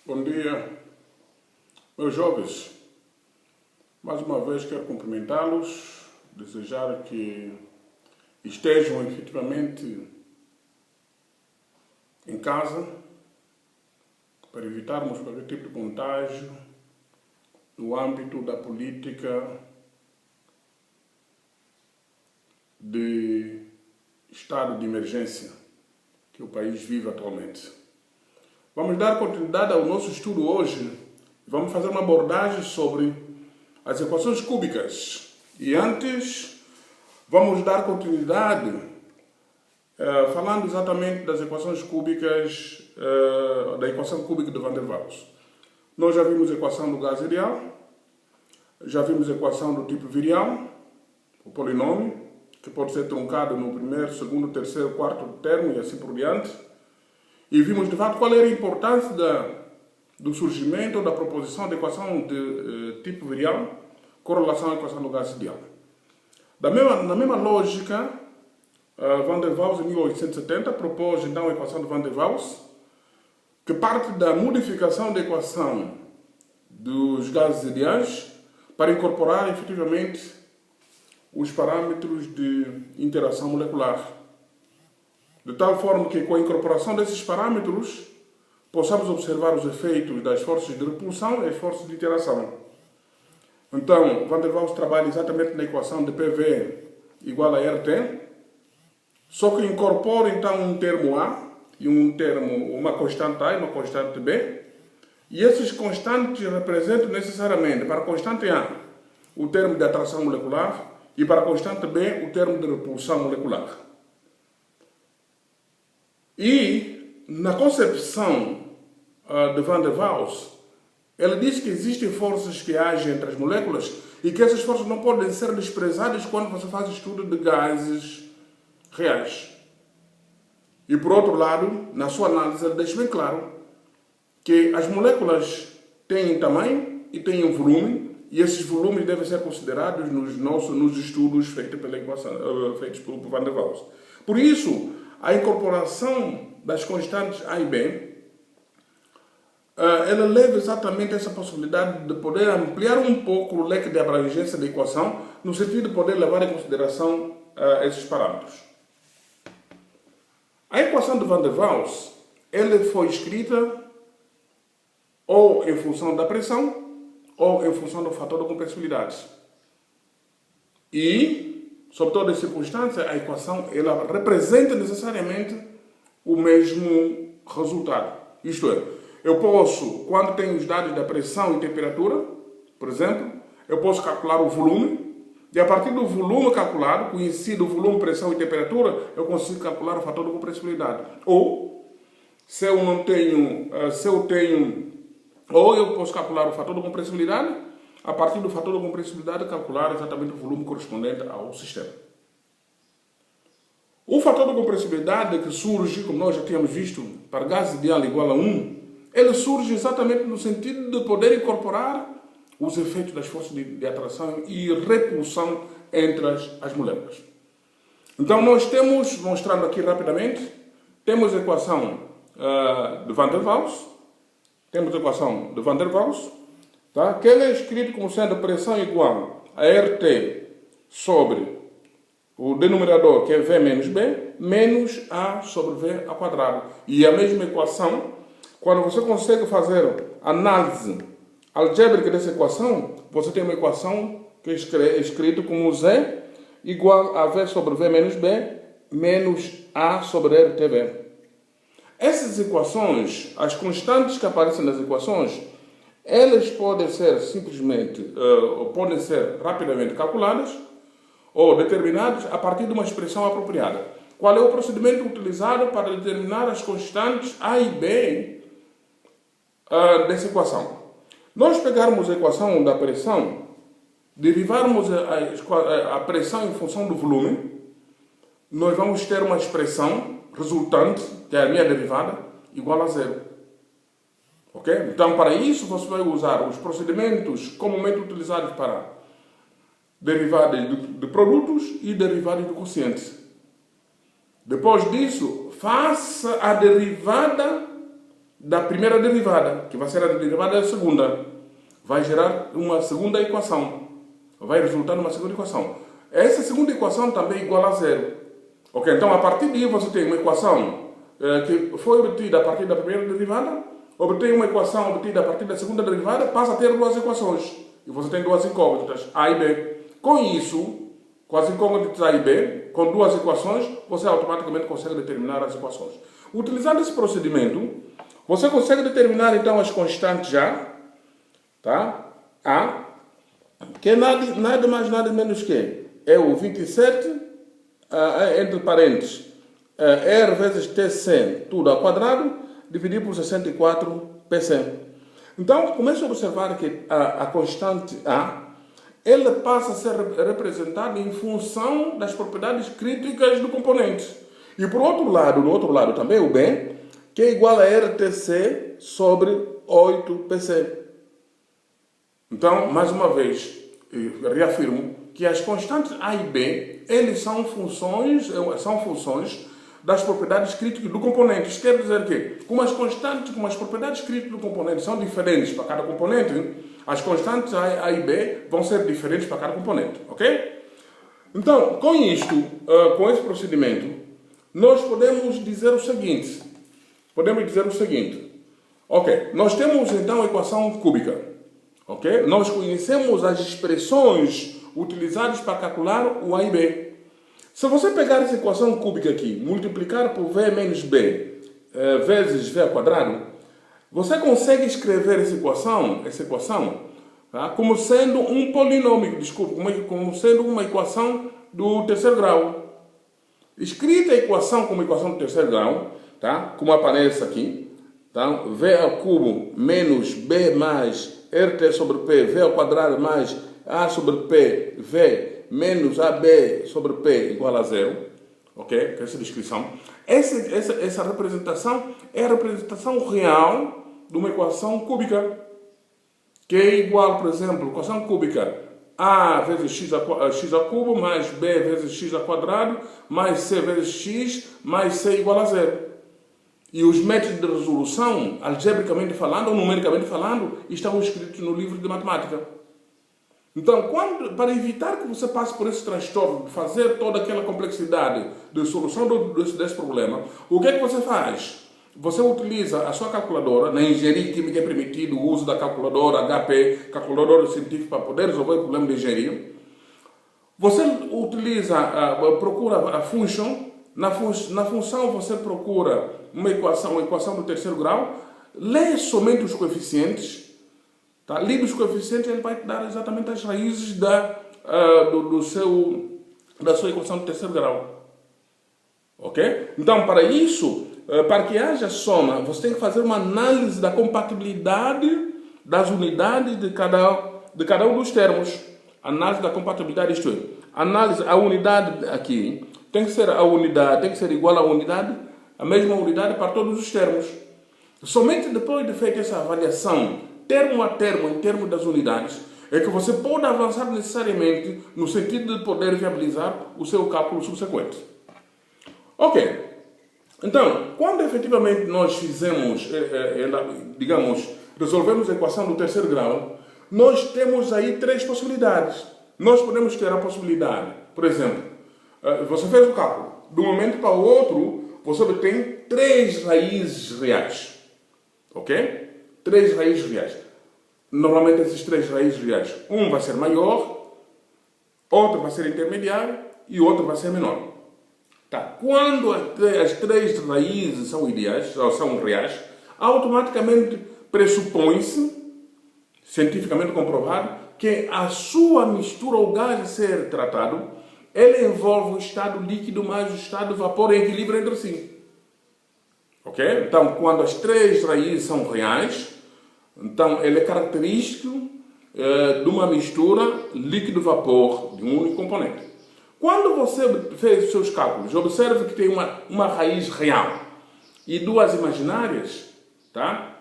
Bom dia, meus jovens. Mais uma vez quero cumprimentá-los, desejar que estejam efetivamente em casa para evitarmos qualquer tipo de contágio no âmbito da política de estado de emergência que o país vive atualmente. Vamos dar continuidade ao nosso estudo hoje e vamos fazer uma abordagem sobre as equações cúbicas. E antes, vamos dar continuidade falando exatamente das equações cúbicas, da equação cúbica de Van der Waals. Nós já vimos a equação do gás ideal, já vimos a equação do tipo virial, o polinômio, que pode ser truncado no primeiro, segundo, terceiro, quarto termo e assim por diante. E vimos de fato qual era a importância do surgimento ou da proposição da equação de tipo virial com relação à equação do gás ideal. Na mesma lógica, Van der Waals, em 1870, propôs então a equação de Van der Waals, que parte da modificação da equação dos gases ideais para incorporar efetivamente os parâmetros de interação molecular. De tal forma que, com a incorporação desses parâmetros, possamos observar os efeitos das forças de repulsão e as forças de interação. Então, Van der Waals trabalha exatamente na equação de PV igual a RT, só que incorpora então um termo A e uma constante A e uma constante B, e esses constantes representam necessariamente, para a constante A, o termo de atração molecular e para a constante B, o termo de repulsão molecular. E, na concepção de Van der Waals, ele diz que existem forças que agem entre as moléculas e que essas forças não podem ser desprezadas quando você faz estudo de gases reais. E, por outro lado, na sua análise, ele deixa bem claro que as moléculas têm tamanho e têm um volume, e esses volumes devem ser considerados nos estudos feitos por Van der Waals. Por isso, a incorporação das constantes A e B, ela leva exatamente essa possibilidade de poder ampliar um pouco o leque de abrangência da equação, no sentido de poder levar em consideração esses parâmetros. A equação de Van der Waals, ela foi escrita ou em função da pressão ou em função do fator de compressibilidade. E, sob todas as circunstâncias, a equação ela representa necessariamente o mesmo resultado. Isto é, eu posso, quando tenho os dados da pressão e temperatura, por exemplo, eu posso calcular o volume, e a partir do volume calculado, conhecido o volume, pressão e temperatura, eu consigo calcular o fator de compressibilidade. Ou, ou eu posso calcular o fator de compressibilidade, a partir do fator de compressibilidade calcular exatamente o volume correspondente ao sistema. O fator de compressibilidade que surge, como nós já tínhamos visto, para gás ideal igual a 1, ele surge exatamente no sentido de poder incorporar os efeitos das forças de atração e repulsão entre as moléculas. Então nós temos, mostrando aqui rapidamente, temos a equação de Van der Waals, tá? Que ele é escrito como sendo pressão igual a RT sobre o denominador, que é V menos B, menos A sobre V ao quadrado. E a mesma equação, quando você consegue fazer análise algébrica dessa equação, você tem uma equação que é escrita como Z igual a V sobre V menos B, menos A sobre RTB. Essas equações, as constantes que aparecem nas equações, elas podem ser podem ser rapidamente calculadas ou determinadas a partir de uma expressão apropriada. Qual é o procedimento utilizado para determinar as constantes A e B dessa equação? Nós pegarmos a equação da pressão, derivarmos a pressão em função do volume, nós vamos ter uma expressão resultante, que é a minha derivada, igual a zero. Ok? Então, para isso, você vai usar os procedimentos comumente utilizados para derivadas de produtos e derivadas de quocientes. Depois disso, faça a derivada da primeira derivada, que vai ser a derivada da segunda. Vai gerar uma segunda equação. Vai resultar numa segunda equação. Essa segunda equação também é igual a zero. Ok? Então, a partir daí, você tem uma equação que foi obtida a partir da primeira derivada, obtém uma equação obtida a partir da segunda derivada, passa a ter duas equações. E você tem duas incógnitas, A e B. Com isso, com as incógnitas A e B, com duas equações, você automaticamente consegue determinar as equações. Utilizando esse procedimento, você consegue determinar então as constantes já, tá? A, que é nada mais nada menos que é o 27, entre parênteses, R vezes TC, tudo ao quadrado, dividido por 64 PC. Então, comece a observar que a constante A, ela passa a ser representada em função das propriedades críticas do componente. E por outro lado, do outro lado também o B, que é igual a RTC sobre 8PC. Então, mais uma vez, reafirmo que as constantes A e B, eles são funções das propriedades críticas do componente. Isso quer dizer que, como as propriedades críticas do componente são diferentes para cada componente, as constantes A e B vão ser diferentes para cada componente, ok? Então, com isto, com esse procedimento, nós podemos dizer o seguinte. Ok, nós temos então a equação cúbica, ok? Nós conhecemos as expressões utilizadas para calcular o A e B. Se você pegar essa equação cúbica aqui, multiplicar por V menos B vezes V ao quadrado, você consegue escrever essa equação tá? Como sendo um polinômio, como sendo uma equação do terceiro grau. Escrita a equação como equação do terceiro grau, tá? Como aparece aqui, tá? V ao cubo menos B mais RT sobre P, V ao quadrado mais A sobre P, V menos AB sobre P igual a zero, ok? Essa descrição. Essa representação é a representação real de uma equação cúbica, que é igual, por exemplo, equação cúbica A vezes x ao cubo mais B vezes x ao quadrado mais C vezes x mais C igual a zero. E os métodos de resolução, algebricamente falando ou numericamente falando, estão escritos no livro de matemática. Então, para evitar que você passe por esse transtorno, de fazer toda aquela complexidade de solução desse problema, o que é que você faz? Você utiliza a sua calculadora, na engenharia química é permitido o uso da calculadora HP, calculadora científica, para poder resolver o problema de engenharia. Você procura a function, na função você procura uma equação do terceiro grau, lê somente os coeficientes. Tá? Lido os coeficientes, ele vai te dar exatamente as raízes da sua equação de terceiro grau. Ok? Então, para isso, para que haja soma, você tem que fazer uma análise da compatibilidade das unidades de cada um dos termos. Análise da compatibilidade, isto é, a unidade aqui tem que ser igual à unidade, a mesma unidade para todos os termos. Somente depois de feita essa avaliação termo a termo, em termos das unidades, é que você pode avançar necessariamente no sentido de poder viabilizar o seu cálculo subsequente. Ok. Então, quando efetivamente nós resolvemos a equação do terceiro grau, nós temos aí três possibilidades. Nós podemos ter a possibilidade, por exemplo, você fez o cálculo, de um momento para o outro, você obtém três raízes reais. Ok? Três raízes reais. Normalmente esses três raízes reais, um vai ser maior, outro vai ser intermediário e outro vai ser menor. Tá. Quando as três raízes são ideais, ou são reais, automaticamente pressupõe-se, cientificamente comprovado, que a sua mistura ou gás a ser tratado, ele envolve o estado líquido mais o estado de vapor em equilíbrio entre si. Ok? Então, quando as três raízes são reais, então ele é característico de uma mistura líquido-vapor de um único componente. Quando você fez os seus cálculos, observe que tem uma raiz real e duas imaginárias, tá?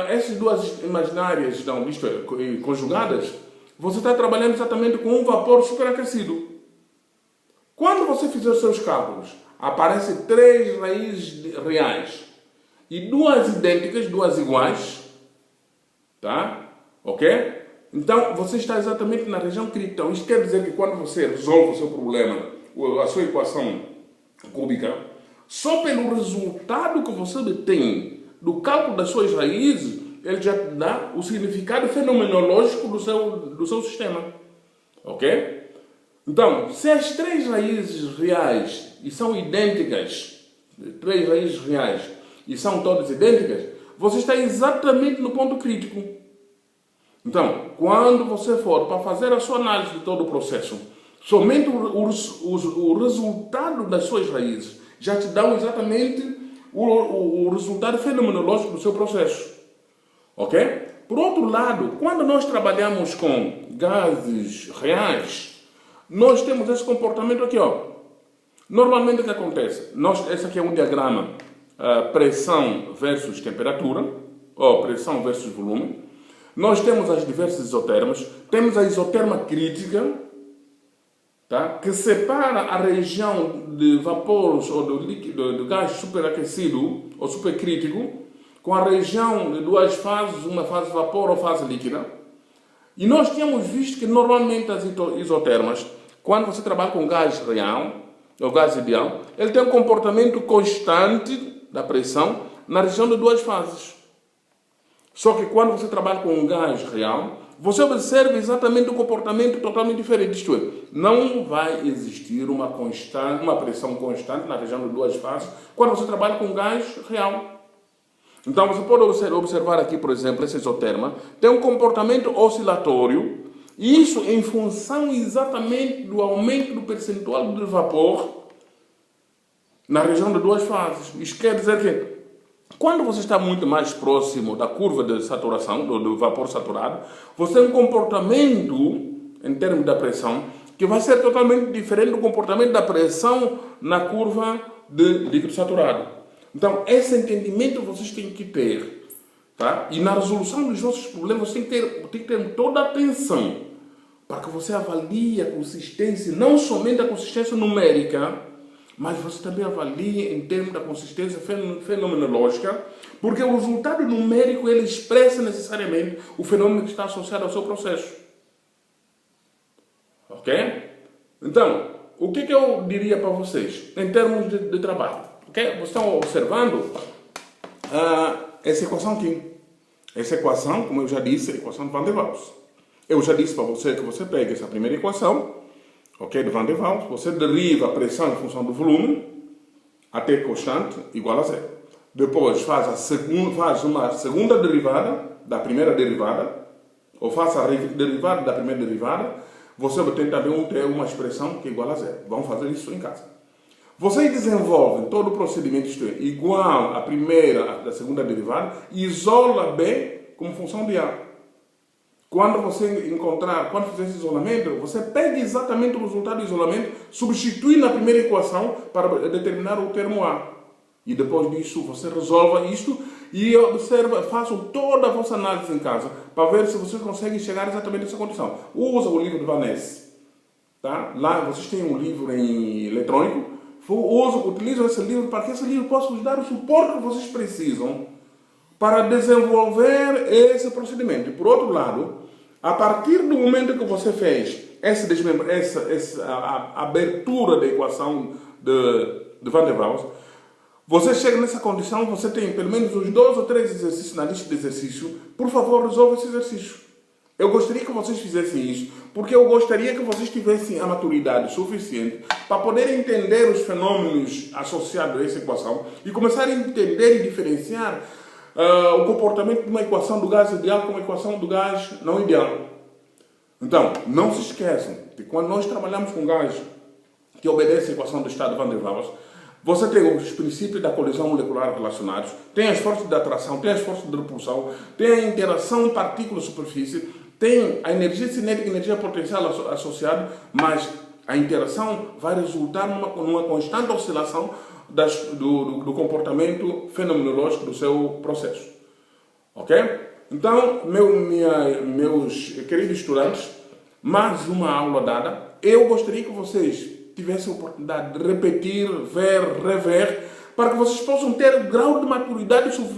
Essas duas imaginárias, então, isto é, conjugadas, você está trabalhando exatamente com um vapor superaquecido. Quando você fizer os seus cálculos, aparecem três raízes reais e duas idênticas, duas iguais, tá? Ok? Então, você está exatamente na região crítica. Então, isso quer dizer que quando você resolve o seu problema, a sua equação cúbica, só pelo resultado que você obtém do cálculo das suas raízes, ele já te dá o significado fenomenológico do seu sistema. Ok? Então, se as três raízes reais e são idênticas, três raízes reais e são todas idênticas, você está exatamente no ponto crítico. Então, quando você for para fazer a sua análise de todo o processo, somente o resultado das suas raízes já te dão exatamente o resultado fenomenológico do seu processo. Ok? Por outro lado, quando nós trabalhamos com gases reais, nós temos esse comportamento aqui, ó. Normalmente o que acontece? Esse aqui é um diagrama pressão versus temperatura, ou pressão versus volume. Nós temos as diversas isotermas. Temos a isoterma crítica, tá? Que separa a região de vapores ou do líquido, do gás superaquecido ou supercrítico com a região de duas fases, uma fase vapor ou fase líquida. E nós tínhamos visto que normalmente as isotermas, quando você trabalha com gás real, ou gás ideal, ele tem um comportamento constante da pressão na região de duas fases. Só que quando você trabalha com um gás real, você observa exatamente um comportamento totalmente diferente. Isto é, não vai existir uma pressão constante na região de duas fases quando você trabalha com gás real. Então você pode observar aqui, por exemplo, essa isoterma tem um comportamento oscilatório, e isso em função exatamente do aumento do percentual de vapor na região de duas fases. Isso quer dizer que quando você está muito mais próximo da curva de saturação, do vapor saturado, você tem um comportamento, em termos da pressão, que vai ser totalmente diferente do comportamento da pressão na curva de líquido saturado. Então, esse entendimento vocês têm que ter, tá? E na resolução dos nossos problemas, você tem que ter toda a atenção para que você avalie a consistência, não somente a consistência numérica, mas você também avalie em termos da consistência fenomenológica, porque o resultado numérico ele expressa necessariamente o fenômeno que está associado ao seu processo. Ok? Então, o que eu diria para vocês em termos de trabalho? Okay? Vocês estão observando essa equação aqui. Essa equação, como eu já disse, é a equação de Van der Waals. Eu já disse para você que você pega essa primeira equação, ok, de Van der Waals, você deriva a pressão em função do volume até constante igual a zero. Depois faz uma segunda derivada da primeira derivada, ou faça a derivada da primeira derivada, você obtém também uma expressão que é igual a zero. Vamos fazer isso em casa. Vocês desenvolvem todo o procedimento, isto é, igual à primeira, da segunda derivada, e isola B como função de A. Quando você quando fizer esse isolamento, você pega exatamente o resultado do isolamento, substitui na primeira equação para determinar o termo A. E depois disso, você resolva isto e observa, façam toda a vossa análise em casa, para ver se vocês conseguem chegar exatamente a essa condição. Usa o livro de Van Ness. Tá? Lá vocês têm um livro em eletrônico, utilizam esse livro para que esse livro possa vos dar o suporte que vocês precisam para desenvolver esse procedimento. E por outro lado, a partir do momento que você fez essa abertura da equação de Van der Waals, você chega nessa condição, você tem pelo menos uns 2 ou 3 exercícios na lista de exercícios. Por favor, resolva esse exercício. Eu gostaria que vocês fizessem isso, porque eu gostaria que vocês tivessem a maturidade suficiente para poder entender os fenômenos associados a essa equação e começar a entender e diferenciar o comportamento de uma equação do gás ideal com uma equação do gás não ideal. Então, não se esqueçam que quando nós trabalhamos com gás que obedece à equação do estado de Van der Waals, você tem os princípios da colisão molecular relacionados, tem as forças de atração, tem as forças de repulsão, tem a interação partícula-superfície, tem a energia cinética e energia potencial associada, mas a interação vai resultar numa constante oscilação do comportamento fenomenológico do seu processo. Ok? Então, meus queridos estudantes, mais uma aula dada. Eu gostaria que vocês tivessem a oportunidade de repetir, ver, rever, para que vocês possam ter o grau de maturidade suficiente